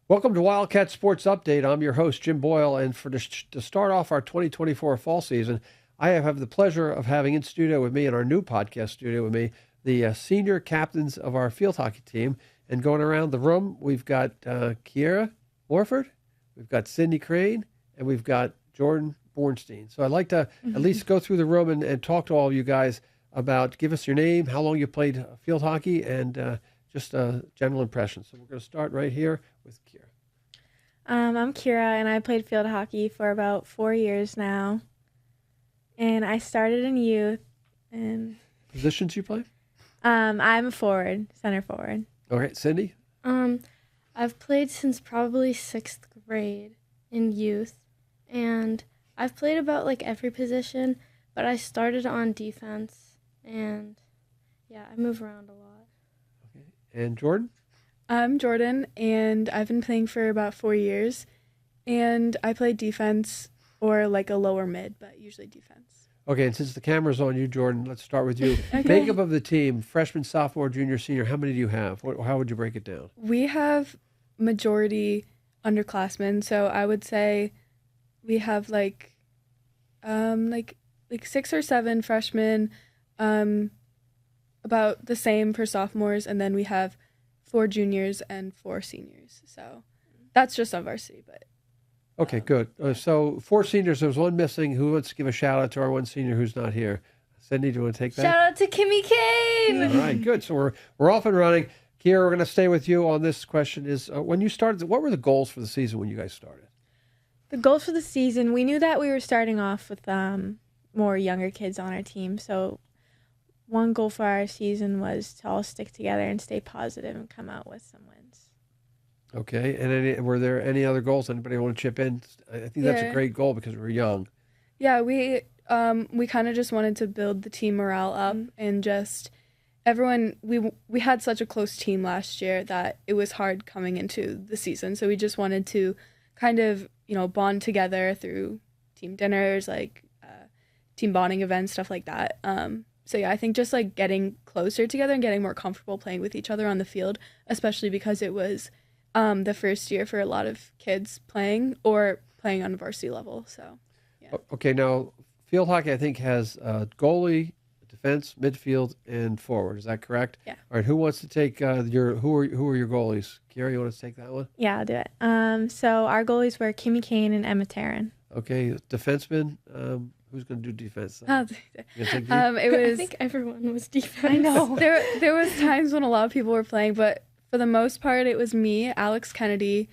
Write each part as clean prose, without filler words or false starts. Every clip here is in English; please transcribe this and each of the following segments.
Welcome to Wildcat Sports Update. I'm your host, Jim Boyle, and to start off our 2024 fall season, I have the pleasure of having in studio with me, in our new podcast studio with me, the senior captains of our field hockey team. And going around the room, we've got Keira Warford, we've got Sydney Crane, and we've got Jordan Bornstein. So I'd like to at least go through the room and talk to all of you guys about, give us your name, how long you played field hockey, and just a general impression. So we're going to start right here with Keira. I'm Keira, and I played field hockey for about 4 years now. And I started in youth. And Positions you play? I'm a forward, center forward. All right, Cindy? I've played since probably 6th grade in youth, and I've played about like every position, but I started on defense, and yeah, I move around a lot. Okay. And Jordan? I'm Jordan, and I've been playing for about 4 years, and I play defense or like a lower mid, but usually defense. Okay, and since the camera's on you, Jordan, let's start with you. Okay. Makeup of the team, freshman, sophomore, junior, senior, how many do you have? How would you break it down? We have majority underclassmen, so I would say we have like 6 or 7 freshmen, about the same for sophomores, and then we have 4 juniors and 4 seniors. So that's just on varsity, but Okay, good. So 4 seniors, there was one missing. Who wants to give a shout out to our one senior who's not here? Cindy, do you want to take that? Shout out to Kimmy Kane! All right, good. So we're off and running. Keira, we're going to stay with you on this question. Is when you started, what were the goals for the season when you guys started? The goals for the season, we knew that we were starting off with more younger kids on our team. So one goal for our season was to all stick together and stay positive and come out with some wins. Okay, and were there any other goals? Anybody want to chip in? I think that's a great goal because we're young. yeah, we kind of just wanted to build the team morale up and just everyone. We had such a close team last year that it was hard coming into the season. So we just wanted to kind of bond together through team dinners, like team bonding events, stuff like that. So yeah, I think just like getting closer together and getting more comfortable playing with each other on the field, especially because it was the first year for a lot of kids playing on varsity level. So, yeah. Okay, now field hockey I think has goalie, defense, midfield, and forward. Is that correct? Yeah. All right. Who wants to take who are your goalies? Keira, you want to take that one? Yeah, I'll do it. So our goalies were Kimmy Kane and Emma Taryn. Okay, defenseman. Who's going to do defense? It was. I think everyone was defense. I know. There was times when a lot of people were playing, but for the most part, it was me, Alex Kennedy,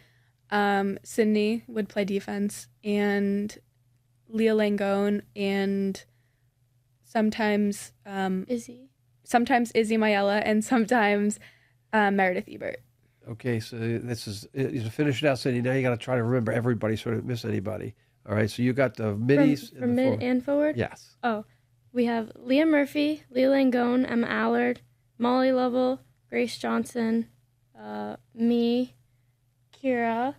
Sydney would play defense, and Leah Langone, and sometimes Izzy. Sometimes Izzy Mayella, and sometimes Meredith Ebert. Okay, so this is to finish it out, Cindy. Now you got to try to remember everybody, so don't miss anybody. All right, so you got the middies From mid and forward? Yes. Oh, we have Leah Murphy, Leah Langone, Emma Allard, Molly Lovell, Grace Johnson, me, Keira.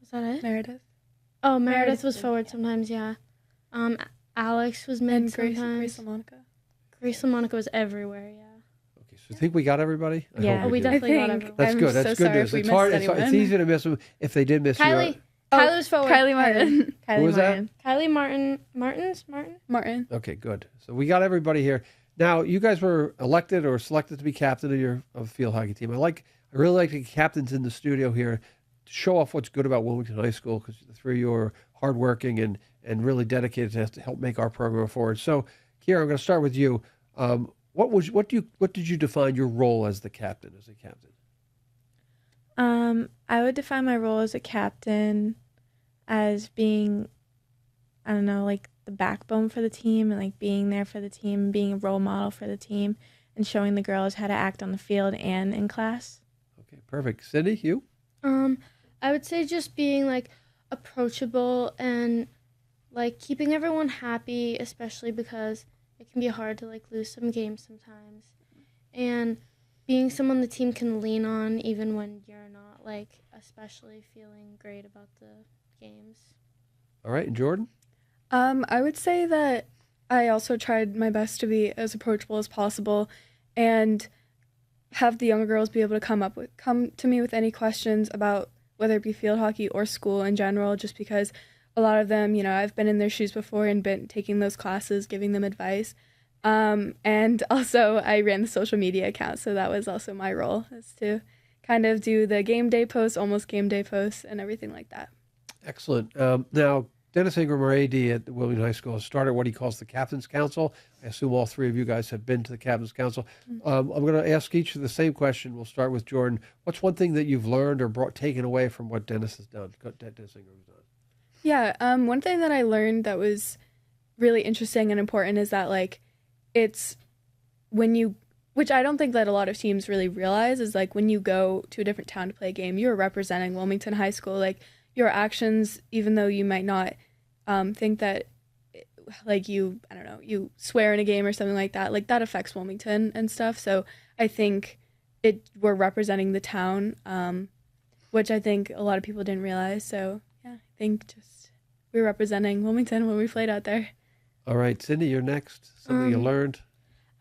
Was that it? Meredith. Oh, Meredith Meredith was did, forward yeah. sometimes, yeah. Alex was mid And Grace sometimes. LaMonica. Grace LaMonica was everywhere, yeah. Okay, so I think we got everybody. I Yeah. hope We did. definitely got think. everyone. That's I'm good. That's so good sorry news. if we It's missed hard. It's anyone. easy to miss them if they did miss you. Kylie was forward. Kylie Martin. Who was that? Kylie Martin. Martin. Okay, good. So we got everybody here. Now, you guys were elected or selected to be captain of the field hockey team. I really like the captains in the studio here to show off what's good about Wilmington High School, because the 3 of you are hardworking and really dedicated to help make our program forward. So, Keira, I'm going to start with you. What did you define your role as a captain? I would define my role as a captain as being, I don't know, like the backbone for the team and like being there for the team, being a role model for the team and showing the girls how to act on the field and in class. Okay, perfect. Cindy, you? I would say just being like approachable and like keeping everyone happy, especially because it can be hard to like lose some games sometimes. And being someone the team can lean on even when you're not like especially feeling great about the games. All right, and Jordan? I would say that I also tried my best to be as approachable as possible, and have the younger girls be able to come to me with any questions about whether it be field hockey or school in general, just because a lot of them, I've been in their shoes before and been taking those classes, giving them advice. And also I ran the social media account, so that was also my role, is to kind of do the game day posts, almost game day posts, and everything like that. Excellent. Now, Dennis Ingram, our AD at Wilmington High School, has started what he calls the Captain's Council. I assume all three of you guys have been to the Captain's Council. I'm going to ask each of the same question. We'll start with Jordan. What's one thing that you've learned or taken away from what Dennis has done, Dennis Ingram has done? Yeah, one thing that I learned that was really interesting and important is that, like, it's when you, which I don't think that a lot of teams really realize, is like when you go to a different town to play a game, you're representing Wilmington High School. Like, your actions, even though you might not think that, like, you swear in a game or something like that affects Wilmington and stuff. So I think we're representing the town, which I think a lot of people didn't realize. So yeah, I think just we're representing Wilmington when we played out there. All right, Cindy, you're next. Something you learned?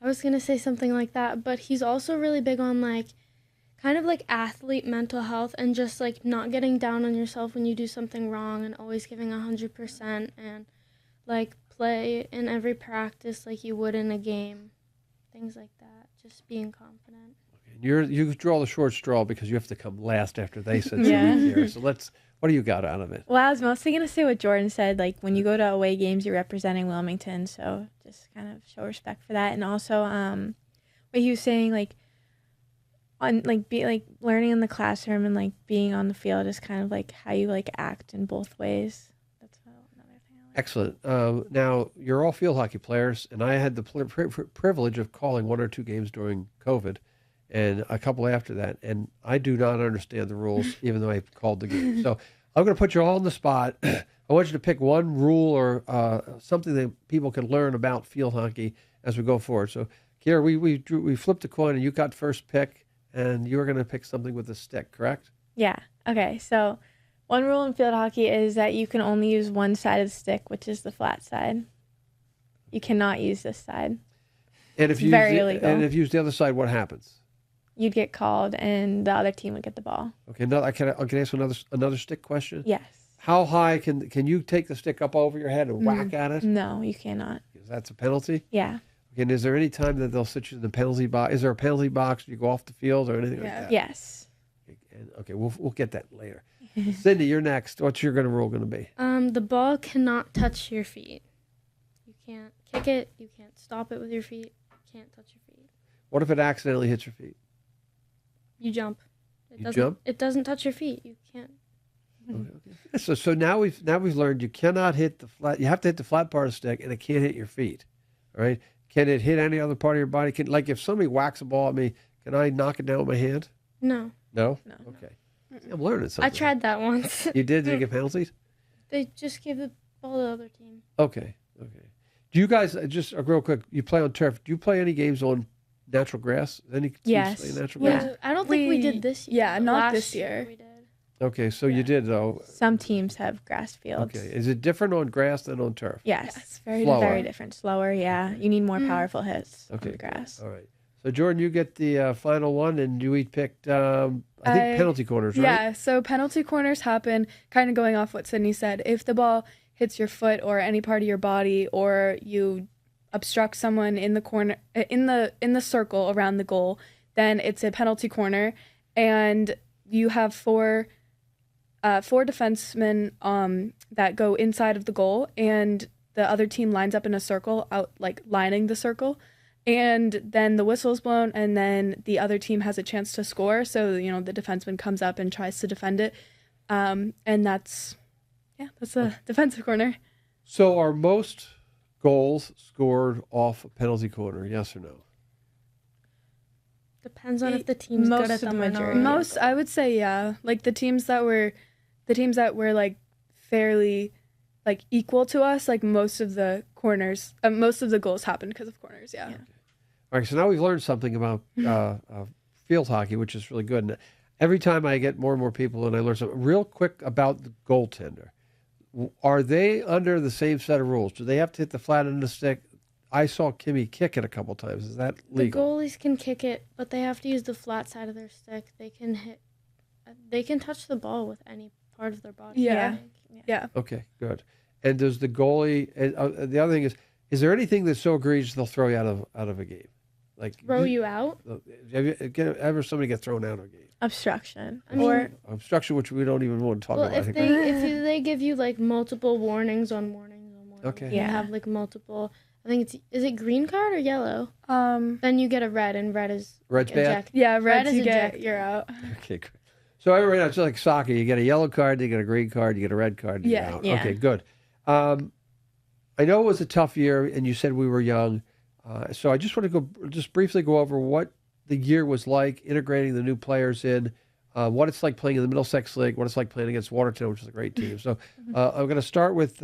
I was going to say something like that, but he's also really big on, like, kind of like athlete mental health and just, like, not getting down on yourself when you do something wrong and always giving 100% and, like, play in every practice like you would in a game, things like that, just being confident. You draw the short straw because you have to come last after they said Yeah. something here. So what do you got out of it? Well, I was mostly going to say what Jordan said. Like, when you go to away games, you're representing Wilmington. So just kind of show respect for that. And also what he was saying, like, on learning in the classroom and, like, being on the field is kind of like how you, like, act in both ways. That's another thing I like. Excellent. Now, you're all field hockey players, and I had the privilege of calling one or two games during COVID and a couple after that, and I do not understand the rules, even though I called the game. So I'm going to put you all on the spot. I want you to pick one rule or something that people can learn about field hockey as we go forward. So, Keira, we flipped a coin, and you got first pick, and you were going to pick something with a stick, correct? Yeah. Okay. So one rule in field hockey is that you can only use one side of the stick, which is the flat side. You cannot use this side. And if It's very illegal. And if you use the other side, what happens? You'd get called, and the other team would get the ball. Okay, now I can ask another stick question. Yes. How high can you take the stick up over your head and whack at it? No, you cannot. Because that's a penalty. Yeah. Okay, and is there any time that they'll sit you in the penalty box? Is there a penalty box when you go off the field or anything like that? Yes. Okay, we'll get that later. Cindy, you're next. What's your rule going to be? The ball cannot touch your feet. You can't kick it. You can't stop it with your feet. You can't touch your feet. What if it accidentally hits your feet? You jump. Jump? It doesn't touch your feet. You can't. Okay. So now we've learned you cannot hit the flat. You have to hit the flat part of the stick, and it can't hit your feet. All right. Can it hit any other part of your body? Like if somebody whacks a ball at me, can I knock it down with my hand? No. No. No. Okay. I'm learning something. I tried that once. You did? Did you get penalties? They just gave the ball to the other team. Okay. Do you guys just real quick? You play on turf. Do you play any games on natural grass? Any teams Yes. play natural Yeah. grass? I don't think we did this year. Yeah, not Last this year. We did. Okay, so you did though. Some teams have grass fields. Okay, is it different on grass than on turf? Yes. Yes, very Slower. Very different. Slower, yeah. You need more powerful hits on Okay, the grass. All right. So Jordan, you get the final one, and you each picked I think penalty corners, right? Yeah, so penalty corners happen, kind of going off what Sydney said. If the ball hits your foot or any part of your body, or you obstruct someone in the corner, in the circle around the goal, then it's a penalty corner, and you have four defensemen that go inside of the goal, and the other team lines up in a circle, out like lining the circle, and then the whistle is blown, and then the other team has a chance to score. So the defenseman comes up and tries to defend it, and that's a defensive corner. So are most goals scored off a penalty corner? Yes or no? Depends on if the team's Most good at of the them or not. majority. Most, I would say, yeah. Like the teams that were like fairly like equal to us, like most of the corners, most of the goals happened because of corners. Yeah. All right, so now we've learned something about field hockey, which is really good. And every time I get more and more people, and I learn something real quick about the goaltender. Are they under the same set of rules? Do they have to hit the flat end of the stick I saw Kimmy kick it a couple times. Is that The legal? goalies can kick it, but they have to use the flat side of their stick. They can touch the ball with any part of their body. Yeah. I think. Yeah. Okay, good. And does the goalie? And, the other thing is there anything that's so egregious they'll throw you out of a game? Like Throw you out? Have you ever somebody get thrown out of a game? Obstruction. I mean, Or Obstruction, which we don't even want to talk well, about. if they give you like multiple warnings on warnings on warnings, Okay. you Yeah. have like multiple. I think is it green card or yellow? Um. Then you get a red, and red is Red's bad? eject. Yeah. Red Reds, is you get. ejected. You're out. Okay, good. So right now it's like soccer. You get a yellow card, you get a green card, you get a red card. You're Yeah. out. Yeah. Okay, good. I know it was a tough year, and you said we were young. So I just want to just briefly go over what the year was like, integrating the new players in, what it's like playing in the Middlesex League, what it's like playing against Watertown, which is a great team. So I'm going to start with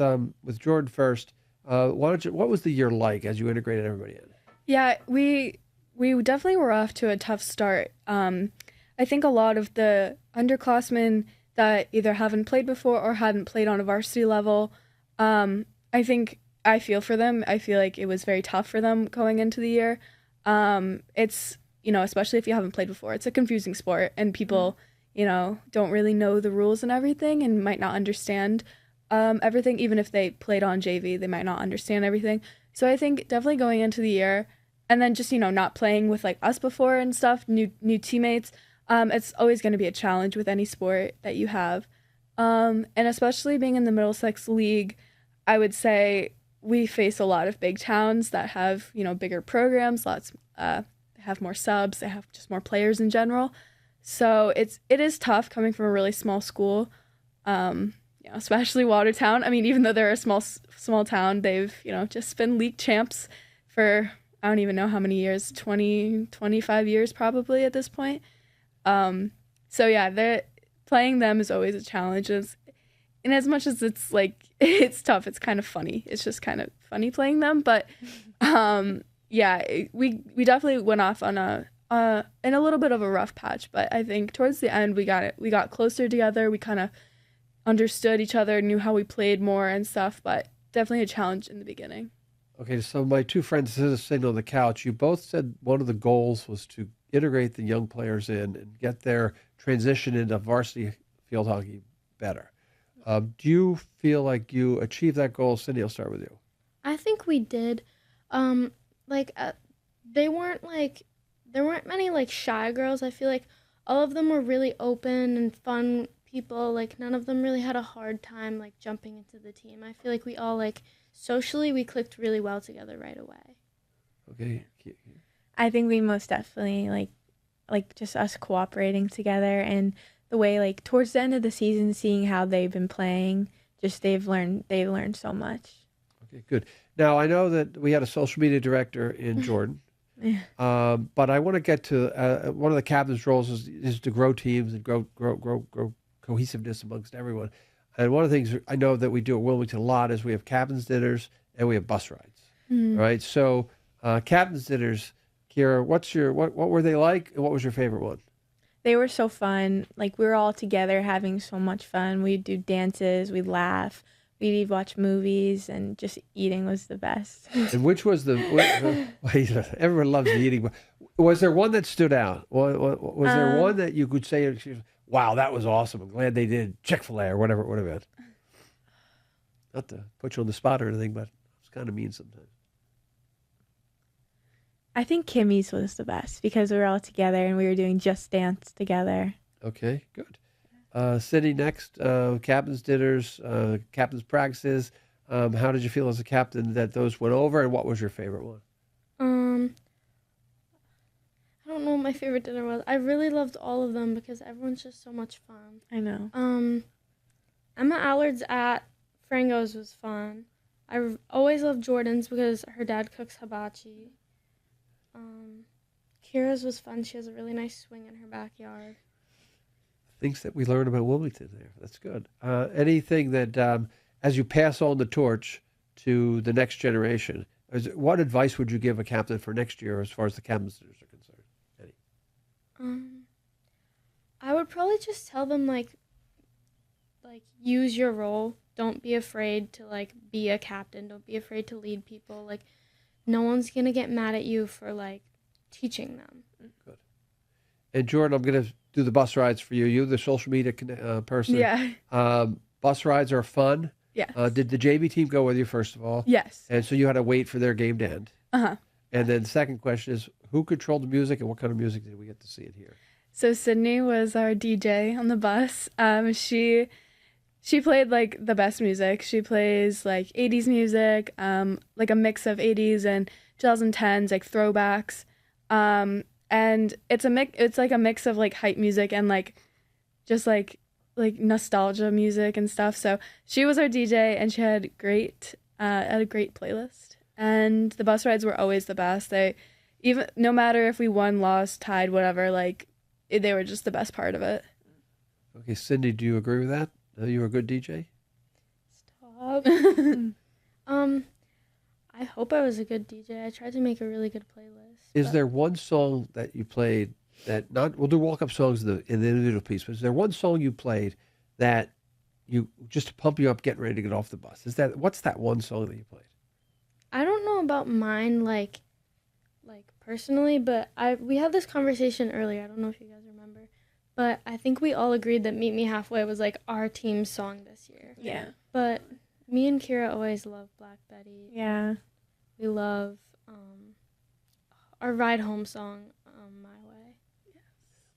Jordan first. What was the year like as you integrated everybody in? Yeah, we definitely were off to a tough start. I think a lot of the underclassmen that either haven't played before or hadn't played on a varsity level, I think I feel for them. I feel like it was very tough for them going into the year. It's, especially if you haven't played before, it's a confusing sport and people, don't really know the rules and everything and might not understand everything. Even if they played on JV, they might not understand everything. So I think definitely going into the year and then just, not playing with like us before and stuff, new teammates, it's always going to be a challenge with any sport that you have. And especially being in the Middlesex League, I would say we face a lot of big towns that have, bigger programs, they have more subs, they have just more players in general. So it is tough coming from a really small school, especially Watertown. I mean, even though they're a small town, they've, just been league champs for, I don't even know how many years, 20, 25 years probably at this point. So yeah, playing them is always a challenge. And as much as it's like, it's tough, it's kind of funny. It's just kind of funny playing them. But yeah, we definitely went off on in a little bit of a rough patch. But I think towards the end, we got closer together. We kind of understood each other, knew how we played more and stuff. But definitely a challenge in the beginning. Okay, so my two friends sitting on the couch, you both said one of the goals was to integrate the young players in and get their transition into varsity field hockey better. Do you feel like you achieved that goal? Cindy, I'll start with you. I think we did. There weren't many like shy girls. I feel like all of them were really open and fun people. Like none of them really had a hard time like jumping into the team. I feel like we all like socially we clicked really well together right away. Okay. I think we most definitely like just us cooperating together and the way like towards the end of the season, seeing how they've been playing, just they've learned so much. Okay, good. Now I know that we had a social media director in Jordan, but I want to get to one of the captain's roles is to grow teams and grow cohesiveness amongst everyone. And one of the things I know that we do at Wilmington a lot is we have captain's dinners and we have bus rides. Mm-hmm. All right. So captain's dinners, Keira, what were they like and what was your favorite one? They were so fun. Like we were all together having so much fun. We'd do dances, we'd laugh, we'd watch movies, and just eating was the best. And which was everyone loves the eating. Was there one that stood out? Was there one that you could say, wow, that was awesome. I'm glad they did Chick-fil-A or whatever it would have been. Not to put you on the spot or anything, but it's kind of mean sometimes. I think Kimmy's was the best because we were all together and we were doing Just Dance together. Okay, good. Cindy, next, captain's dinners, captain's practices. How did you feel as a captain that those went over, and what was your favorite one? I don't know what my favorite dinner was. I really loved all of them because everyone's just so much fun. I know. Emma Allard's at Frango's was fun. I always loved Jordan's because her dad cooks hibachi. Keira's was fun. She has a really nice swing in her backyard. Things that we learn about Wilmington there. That's good. Anything that, as you pass on the torch to the next generation, what advice would you give a captain for next year as far as the captains are concerned? Eddie? I would probably just tell them like use your role. Don't be afraid to like be a captain. Don't be afraid to lead people. Like no one's going to get mad at you for like teaching them. Good. And Jordan, I'm going to do the bus rides for you. You're the social media person. Yeah. Bus rides are fun. Yes. Did the JV team go with you, first of all? Yes. And so you had to wait for their game to end. Uh-huh. And then the second question is, who controlled the music and what kind of music did we get to see and hear? So Sydney was our DJ on the bus. She played like the best music. She plays like 80s music, like a mix of 80s and 2010s, like throwbacks. And it's like a mix of like hype music and like just like nostalgia music and stuff. So she was our DJ and she had a great playlist. And the bus rides were always the best. Even no matter if we won, lost, tied, whatever, like they were just the best part of it. Okay, Cindy, do you agree with that? You were a good DJ? Stop. I hope I was a good DJ. I tried to make a really good playlist. Is there one song that you played that we'll do walk-up songs in the individual piece, but is there one song you played that you just to pump you up getting ready to get off the bus? What's that one song that you played? I don't know about mine like personally, but we had this conversation earlier. I don't know if you guys remember, but I think we all agreed that Meet Me Halfway was like our team's song this year. Yeah. But me and Keira always love Black Betty. Yeah. We love our ride home song, My Way.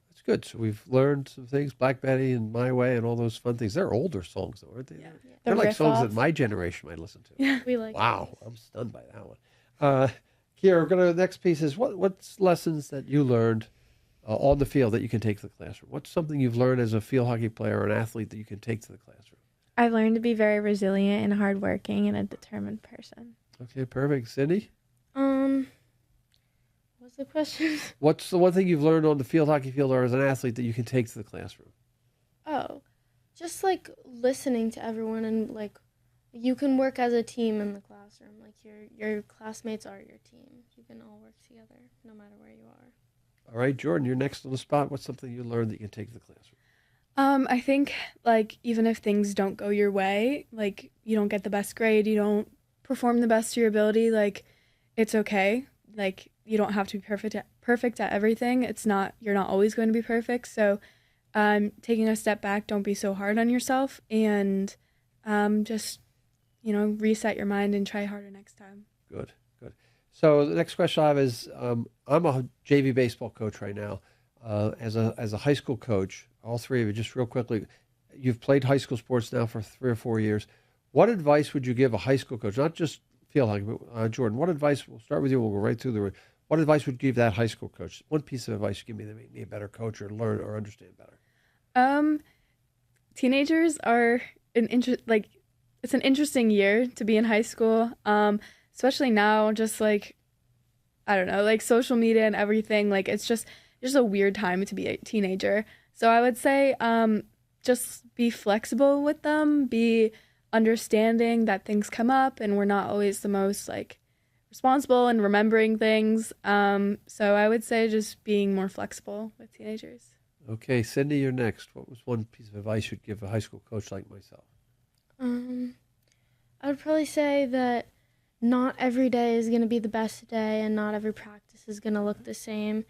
That's good. So we've learned some things, Black Betty and My Way and all those fun things. They're older songs though, aren't they? Yeah. They're The like riff songs off. that my generation might listen to. Yeah. We like Wow, those. I'm stunned by that one. Keira, we're going to the next piece is what's lessons that you learned on the field that you can take to the classroom? What's something you've learned as a field hockey player or an athlete that you can take to the classroom? I've learned to be very resilient and hardworking and a determined person. Okay, perfect. Cindy? What's the question? What's the one thing you've learned on the field hockey field or as an athlete that you can take to the classroom? Oh, just like listening to everyone and like you can work as a team in the classroom. Like your classmates are your team. You can all work together no matter where you are. All right, Jordan, you're next on the spot. What's something you learned that you can take to the classroom? I think like even if things don't go your way, like you don't get the best grade, you don't perform the best to your ability, like it's okay. Like you don't have to be perfect at everything. You're not always going to be perfect. So taking a step back, don't be so hard on yourself and just reset your mind and try harder next time. Good. So the next question I have is, I'm a JV baseball coach right now. As a high school coach, all three of you, just real quickly, you've played high school sports now for 3 or 4 years. What advice would you give a high school coach, not just field hockey, but Jordan, what advice, we'll start with you, we'll go right through what advice would you give that high school coach? One piece of advice you give me that make me a better coach or learn or understand better. Teenagers are it's an interesting year to be in high school, especially now, just like, I don't know, like social media and everything, like it's just a weird time to be a teenager. So I would say just be flexible with them, be understanding that things come up and we're not always the most like responsible and remembering things. So I would say just being more flexible with teenagers. Okay, Cindy, you're next. What was one piece of advice you'd give a high school coach like myself? I would probably say that not every day is going to be the best day and not every practice is going to look the same.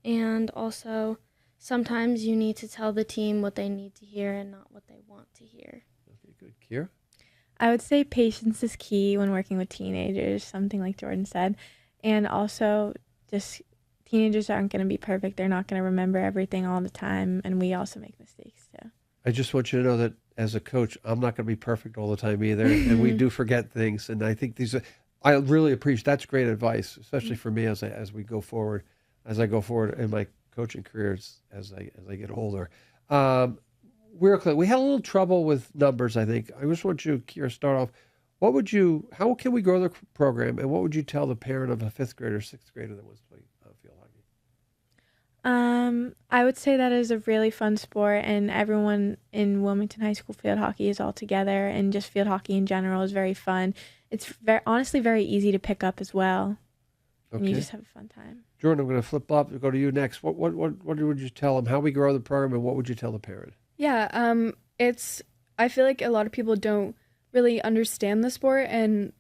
And also, sometimes you need to tell the team what they need to hear and not what they want to hear. Okay, good. Keira? I would say patience is key when working with teenagers, something like Jordan said. And also, just teenagers aren't going to be perfect. They're not going to remember everything all the time. And we also make mistakes, too. I just want you to know that as a coach, I'm not going to be perfect all the time either. And we do forget things. And I think I really appreciate, that's great advice, especially for me as I go forward in my coaching careers as I get older. Real quick, we had a little trouble with numbers, I think. I just want you, Keira, start off. How can we grow the program, and what would you tell the parent of a 5th grader or 6th grader that wants to play field hockey? I would say that is a really fun sport, and everyone in Wilmington High School field hockey is all together, and just field hockey in general is very fun. It's honestly very easy to pick up as well, and you just have a fun time. Jordan, I'm going to flip up and go to you next. What would you tell them? How we grow the program, and what would you tell the parent? Yeah, I feel like a lot of people don't really understand the sport, and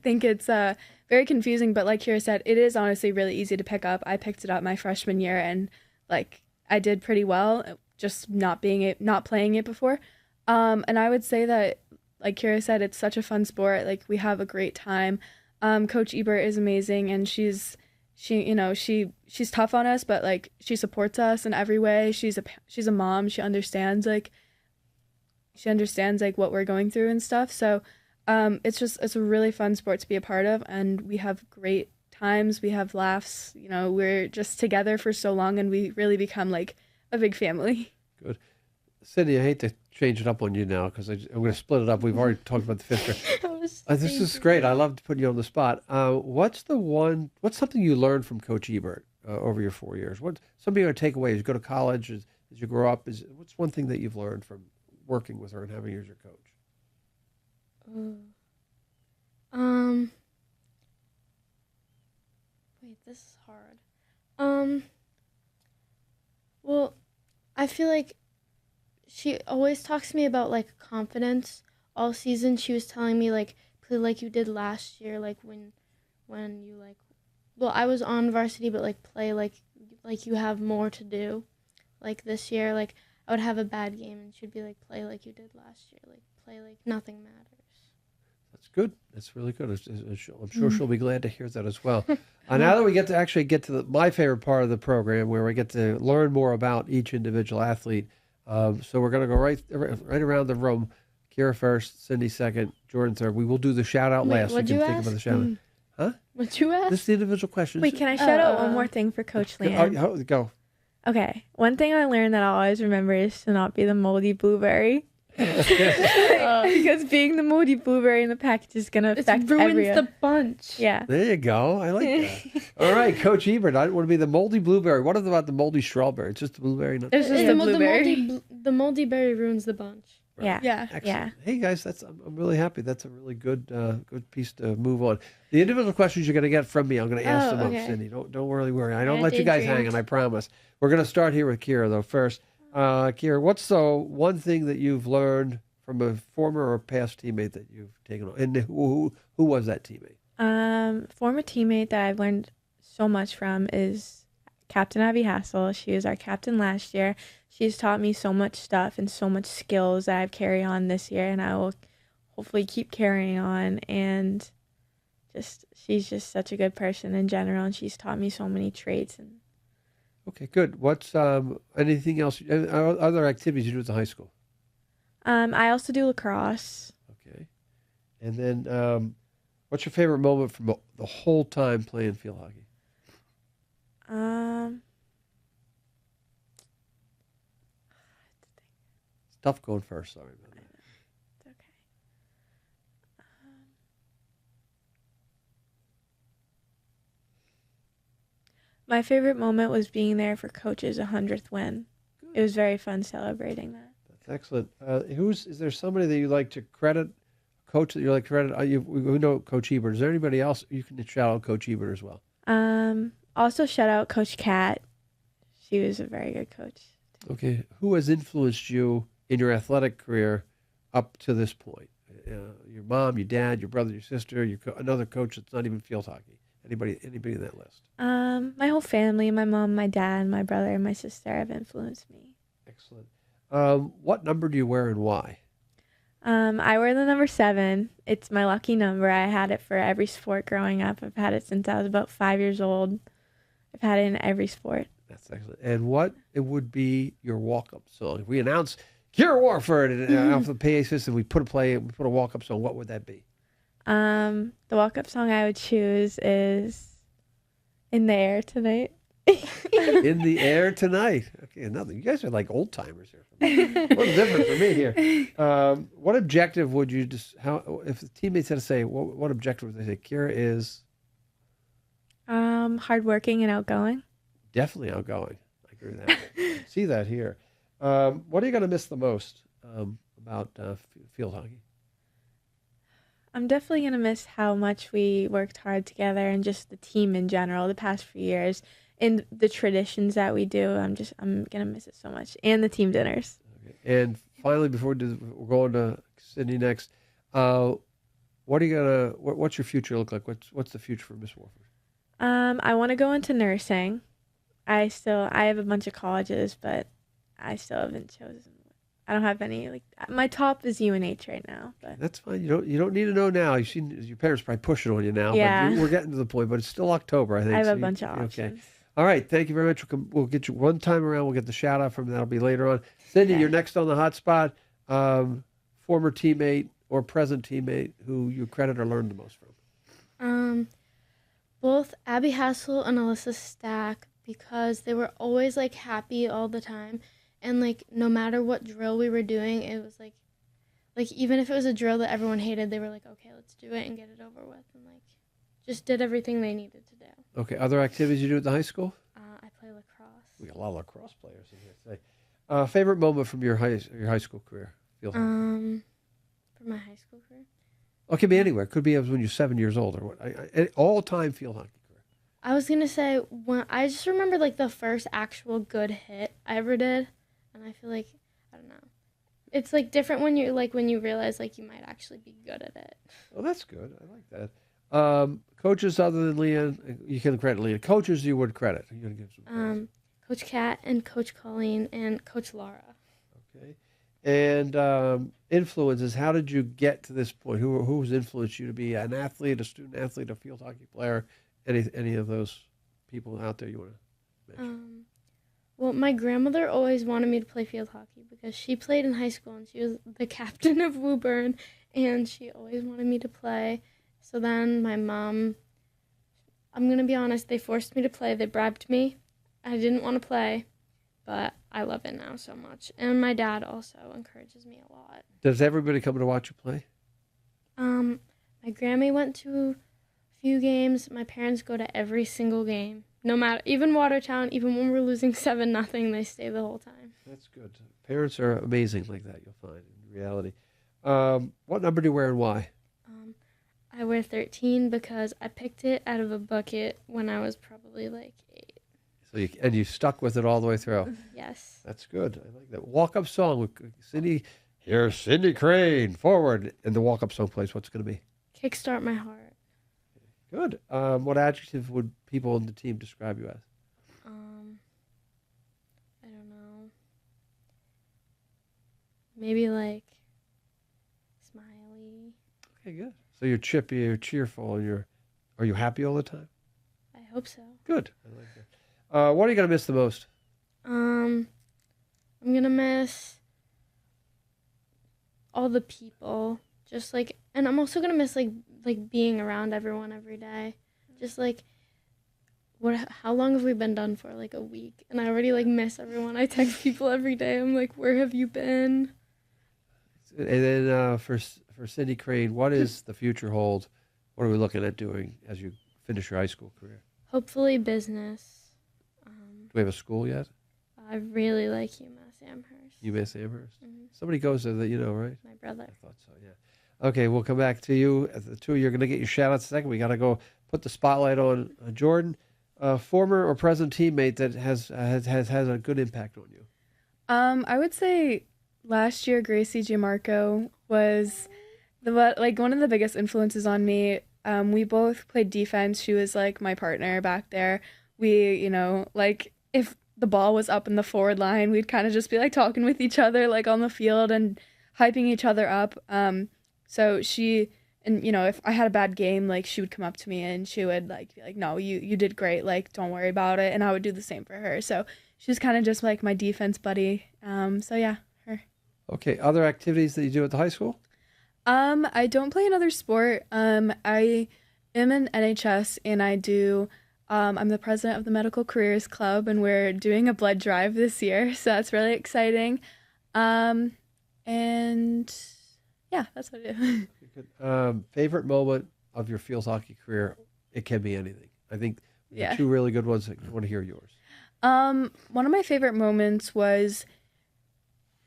think it's very confusing, but like Keira said, it is honestly really easy to pick up. I picked it up my freshman year, and like I did pretty well, just not playing it before. And I would say that, like Keira said, it's such a fun sport. Like, we have a great time. Coach Ebert is amazing, and she's tough on us, but like she supports us in every way. She's a mom. She understands like what we're going through and stuff. So it's a really fun sport to be a part of, and we have great times. We have laughs. We're just together for so long, and we really become like a big family. Good. Cindy, I hate to change it up on you now because I'm going to split it up. We've already talked about the fifth grade. This is great. I love to put you on the spot. What's something you learned from Coach Ebert over your 4 years? What some of your takeaways? You go to college, as you grow up, what's one thing that you've learned from working with her and having her as your coach? Wait, this is hard. Well, I feel like she always talks to me about like confidence. All season she was telling me like play like you did last year, like when you like, well, I was on varsity, but like play like you have more to do. Like this year, like I would have a bad game and she'd be like, play like you did last year, like play like nothing matters. That's good. That's really good. I'm sure she'll be glad to hear that as well. Now that we get to my favorite part of the program, where we get to learn more about each individual athlete. So we're going to go right around the room. Keira first, Cindy second, Jordan third. We will do the shout out last. What'd you you can think ask? about the shout out. Huh? What'd you ask? This is the individual questions. Wait, can I shout out one more thing for Coach Lamb? Go. Okay. One thing I learned that I'll always remember is to not be the moldy blueberry. Because being the moldy blueberry in the package is going to affect ruins the bunch. Yeah. There you go. I like that. All right, Coach Ebert. I want to be the moldy blueberry. What about the moldy strawberry? It's just the blueberry. It's just the blueberry. The moldy berry ruins the bunch. Right. Yeah. Excellent. Yeah. Hey guys, I'm really happy. That's a really good piece to move on. The individual questions you're going to get from me, I'm going to ask them up, Cindy. Don't really worry. I don't let you guys hang, and I promise. We're going to start here with Keira though first. Keira, what's the one thing that you've learned from a former or past teammate that you've taken on? And who was that teammate? Former teammate that I've learned so much from is Captain Abby Hassel. She was our captain last year. She's taught me so much stuff and so much skills that I've carried on this year, and I will hopefully keep carrying on. And she's just such a good person in general, and she's taught me so many traits. And okay, good. What's anything else? Other activities you do at the high school? I also do lacrosse. Okay, and then what's your favorite moment from the whole time playing field hockey? It's tough going first. Sorry about that. It's okay. My favorite moment was being there for Coach's 100th win. Good. It was very fun celebrating that. That's excellent. Is there somebody that you like to credit? Coach that you like to credit? We know Coach Ebert. Is there anybody else you can shout out Coach Ebert as well? Also shout out Coach Kat. She was a very good coach. Okay. Who has influenced you in your athletic career up to this point? Your mom, your dad, your brother, your sister, another coach that's not even field hockey. Anybody in that list? My whole family, my mom, my dad, my brother, and my sister have influenced me. Excellent. What number do you wear and why? I wear the number 7. It's my lucky number. I had it for every sport growing up. I've had it since I was about 5 years old. I've had it in every sport. That's excellent. And what it would be your walk-up song? If we announce Keira Warford off the PA system, we put a walk-up song, what would that be? The walk-up song I would choose is In the Air Tonight. In the Air Tonight. Okay, nothing. You guys are like old timers here. What's different for me here? What objective would you if the teammates had to say, what objective would they say? Keira is hardworking and outgoing. definitely outgoing. I agree with that. See that here. What are you going to miss the most about field hockey? I'm definitely going to miss how much we worked hard together and just the team in general the past few years and the traditions that we do. I'm going to miss it so much. And the team dinners. Okay. And finally, before we're going to Sydney next, what What are you gonna? What's your future look like? What's the future for Miss Warford? I want to go into nursing. I have a bunch of colleges, but I still haven't chosen. I don't have any, like, my top is UNH right now, but That's fine. You don't need to know now. You've seen your parents probably pushing on you now. Yeah. But we're getting to the point. But it's still October, I think. I have so a bunch of okay. options. All right. Thank you very much. We'll get you one time around. We'll get the shout out from that'll be later on. Cindy, Okay. you're next on the hot spot. Former teammate or present teammate who you credit or learned the most from. Both Abby Hassel and Alyssa Stack, because they were always like happy all the time, and like no matter what drill we were doing, it was like even if it was a drill that everyone hated, they were like, okay, let's do it and get it over with, and like just did everything they needed to do. Okay. Other activities you do at the high school? I play lacrosse. We got a lot of lacrosse players in here today. Favorite moment from your high school career? Field hockey? For my high school career. It could be anywhere. It could be when you're 7 years old or what. All-time field hockey career. I was gonna say when I just remember like the first actual good hit I ever did, and I feel like I don't know. It's like different when you realize like you might actually be good at it. Oh, that's good. I like that. Coaches other than Leanne, you can credit Leanne. Coaches you would credit. You're gonna give some credit. Coach Kat and Coach Colleen and Coach Laura. Okay. And influences. How did you get to this point? Who's influenced you to be an athlete, a student athlete, a field hockey player? Any of those people out there you want to mention? Well, my grandmother always wanted me to play field hockey because she played in high school and she was the captain of Woburn, and she always wanted me to play. So then my mom, I'm going to be honest, they forced me to play. They bribed me. I didn't want to play, but I love it now so much. And my dad also encourages me a lot. Does everybody come to watch you play? My Grammy went to a few games. My parents go to every single game. No matter, even Watertown, even when we're losing 7-0, they stay the whole time. That's good. Parents are amazing like that, you'll find, in reality. What number do you wear and why? I wear 13 because I picked it out of a bucket when I was probably like 8. So you stuck with it all the way through. Yes. That's good. I like that. Walk-up song with Cindy. Here's Cindy Crane, forward. And the walk-up song plays. What's it going to be? Kickstart My Heart. Good. What adjective would people on the team describe you as? I don't know. Maybe like smiley. Okay, good. So you're chippy, you're cheerful, and are you happy all the time? I hope so. Good. I like that. What are you going to miss the most? I'm going to miss all the people. Just like, and I'm also going to miss like being around everyone every day. Just like, how long have we been done for? Like a week. And I already like miss everyone. I text people every day. I'm like, where have you been? And then for Cindy Crane, what is the future hold? What are we looking at doing as you finish your high school career? Hopefully business. Do we have a school yet? I really like UMass Amherst. UMass Amherst? Mhm. Somebody goes there that you know, right? My brother. I thought so, yeah. Okay, we'll come back to you. The two of you are going to get your shout-outs in a second. We got to go put the spotlight on Jordan, a former or present teammate that has a good impact on you. I would say last year Gracie Gianmarco was one of the biggest influences on me. We both played defense. She was like my partner back there. We, like if the ball was up in the forward line, we'd kind of just be like talking with each other like on the field and hyping each other up. So she, and if I had a bad game, like she would come up to me and she would like be like, no, you did great, like don't worry about it, and I would do the same for her. So she was kind of just like my defense buddy. So yeah, her. Okay, other activities that you do at the high school? I don't play another sport. I am in NHS and I do. I'm the president of the Medical Careers Club, and we're doing a blood drive this year, so that's really exciting. And yeah, that's what I do. Good. Favorite moment of your field hockey career? It can be anything. I think Yeah. two really good ones. I want to hear yours. One of my favorite moments was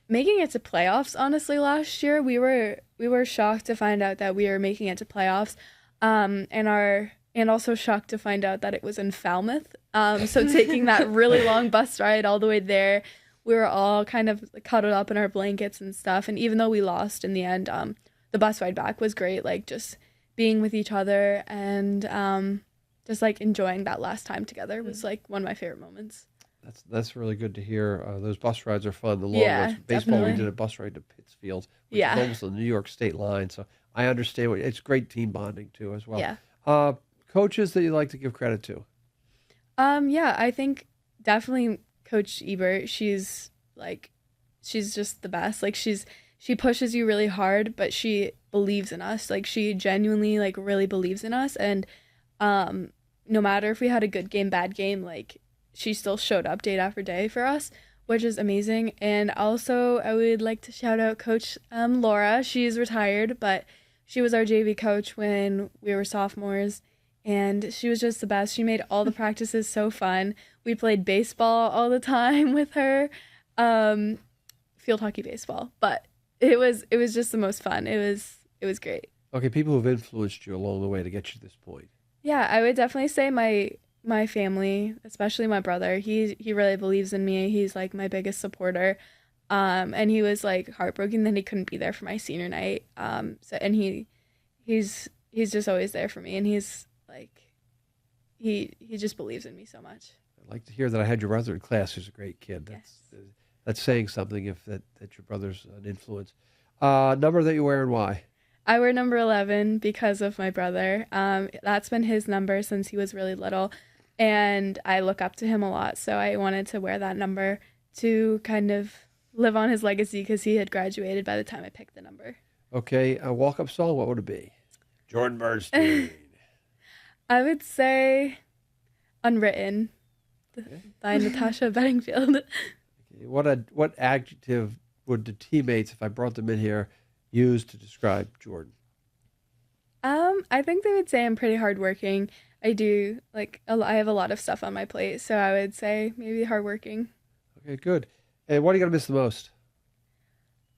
making it to playoffs. Honestly, last year we were shocked to find out that we were making it to playoffs, and also shocked to find out that it was in Falmouth. So taking that really long bus ride all the way there, we were all kind of cuddled up in our blankets and stuff. And even though we lost in the end, the bus ride back was great. Like just being with each other and just like enjoying that last time together was like one of my favorite moments. That's really good to hear. Those bus rides are fun. The long Yeah, ones. Baseball, definitely. we did a bus ride to Pittsfield, which Yeah. is almost on the New York state line. So I understand. It's great team bonding too as well. Yeah. Coaches that you like to give credit to? Yeah, I think definitely Coach Ebert. She's just the best. Like she pushes you really hard, but she believes in us. Like she genuinely like really believes in us, and no matter if we had a good game, bad game, like she still showed up day after day for us, which is amazing. And also I would like to shout out Coach Laura. She's retired, but she was our JV coach when we were sophomores, and she was just the best. She made all the practices so fun. We played baseball all the time with her, field hockey baseball, but it was just the most fun. It was great. Okay, people who've influenced you along the way to get you to this point. Yeah, I would definitely say my family, especially my brother. He really believes in me. He's like my biggest supporter. And he was like heartbroken that he couldn't be there for my senior night. And he's just always there for me, and he's like he just believes in me so much. I'd like to hear that I had your brother in class who's a great kid. That's saying something if that your brother's an influence. Number that you wear and why? I wear number 11 because of my brother. That's been his number since he was really little, and I look up to him a lot. So I wanted to wear that number to kind of live on his legacy because he had graduated by the time I picked the number. Okay, a walk-up song, what would it be? Jordan Bornstein. I would say Unwritten by Natasha Bedingfield. Okay, what adjective would the teammates, if I brought them in here, use to describe Jordan? I think they would say I'm pretty hardworking. I do, I have a lot of stuff on my plate, so I would say maybe hardworking. Okay, good. And what are you going to miss the most?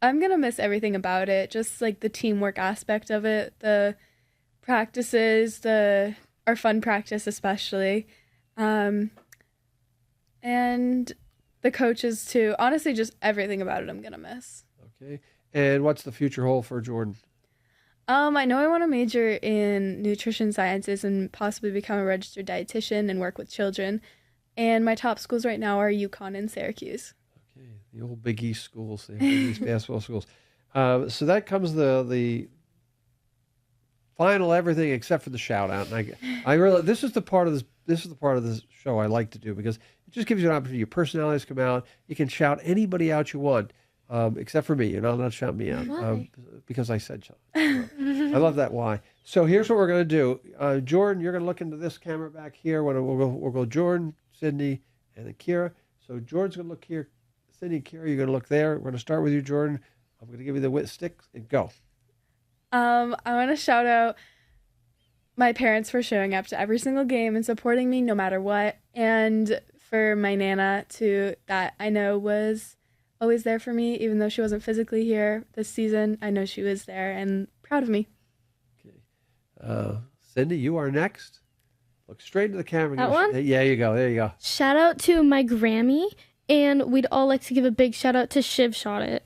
I'm going to miss everything about it, just like the teamwork aspect of it, the practices, our fun practice especially, and the coaches too. Honestly, just everything about it I'm going to miss. Okay. And what's the future hold for Jordan? I know I want to major in nutrition sciences and possibly become a registered dietitian and work with children. And my top schools right now are UConn and Syracuse. Okay, the old Big East schools, the Big East basketball schools. So that comes the final everything except for the shout out. And I really this is the part of this show I like to do because it just gives you an opportunity. Your personalities come out. You can shout anybody out you want. Except for me. You're not allowed to shout me out because I said so. I love that why. So here's what we're going to do. Jordan, you're going to look into this camera back here. We'll go Jordan, Sydney, and then Keira. So Jordan's going to look here. Sydney, Keira, you're going to look there. We're going to start with you, Jordan. I'm going to give you the stick and go. I want to shout out my parents for showing up to every single game and supporting me no matter what. And for my Nana, too, that I know was always there for me, even though she wasn't physically here this season. I know she was there and proud of me. Okay. Cindy, you are next. Look straight into the camera. That one? Yeah, you go. There you go. Shout out to my Grammy, and we'd all like to give a big shout out to Shiv Shot It.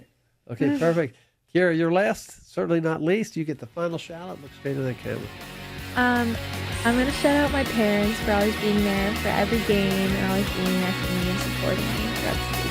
Okay, perfect. Keira, you're last, certainly not least. You get the final shout out. Look straight into the camera. I'm going to shout out my parents for always being there for every game and always being there for me and supporting me throughout the season.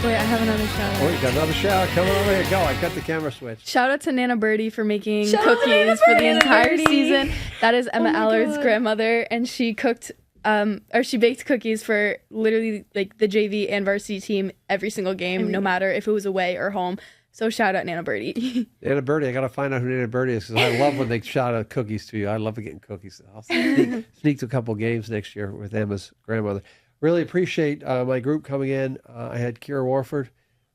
Wait, I have another shout out. Oh, you got another shout out. Come on over here. Go. I got the camera switch. Shout out to Nana Birdie for making Shout out to Nana cookies for the Birdie. entire season. That is Emma my Allard's God. grandmother, and she cooked, or she baked cookies for literally like the JV and varsity team every single game, no matter if it was away or home. So shout out Nana Birdie. Nana Birdie, I got to find out who Nana Birdie is because I love when they shout out cookies to you. I love getting cookies. I'll sneak to a couple games next year with Emma's grandmother. Really appreciate my group coming in. I had Keira Warford.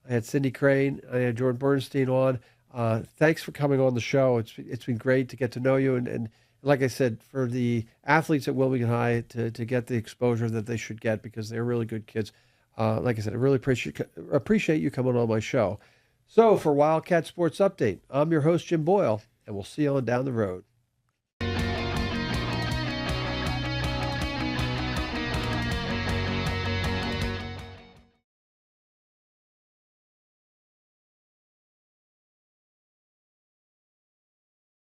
I had Cindy Crane. I had Jordan Bornstein on. Thanks for coming on the show. It's been great to get to know you. And like I said, for the athletes at Wilmington High to get the exposure that they should get because they're really good kids. Like I said, I really appreciate you coming on my show. So for Wildcat Sports Update, I'm your host, Jim Boyle, and we'll see you on down the road.